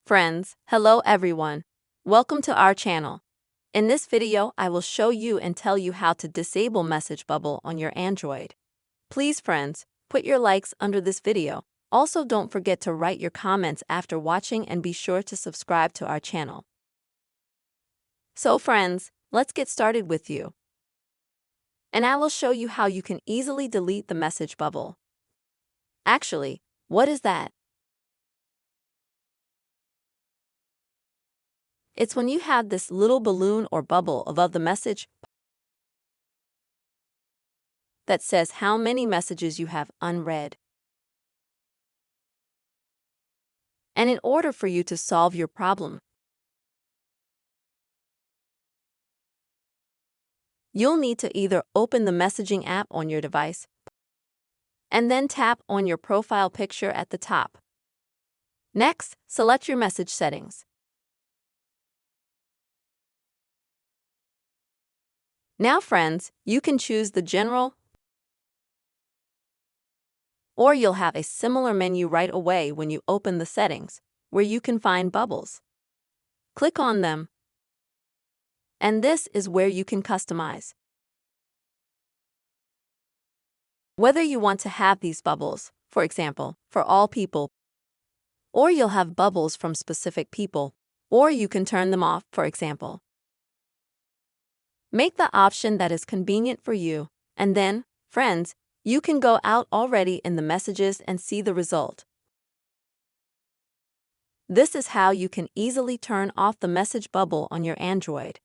Friends, hello everyone. Welcome to our channel. In this video, I will show you and tell you how to disable Message Bubble on your Android. Please friends, put your likes under this video. Also don't forget to write your comments after watching and be sure to subscribe to our channel. So friends, let's get started with you. And I will show you how you can easily delete the Message Bubble. Actually, what is that? It's when you have this little balloon or bubble above the message that says how many messages you have unread. And in order for you to solve your problem, you'll need to either open the messaging app on your device and then tap on your profile picture at the top. Next, select your message settings. Now friends, you can choose the general, or you'll have a similar menu right away when you open the settings, where you can find bubbles. Click on them, and this is where you can customize whether you want to have these bubbles, for example, for all people, or you'll have bubbles from specific people, or you can turn them off, for example. Make the option that is convenient for you, and then, friends, you can go out already in the messages and see the result. This is how you can easily turn off the message bubble on your Android.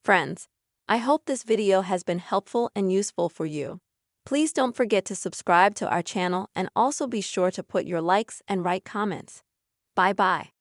Friends, I hope this video has been helpful and useful for you. Please don't forget to subscribe to our channel and also be sure to put your likes and write comments. Bye-bye.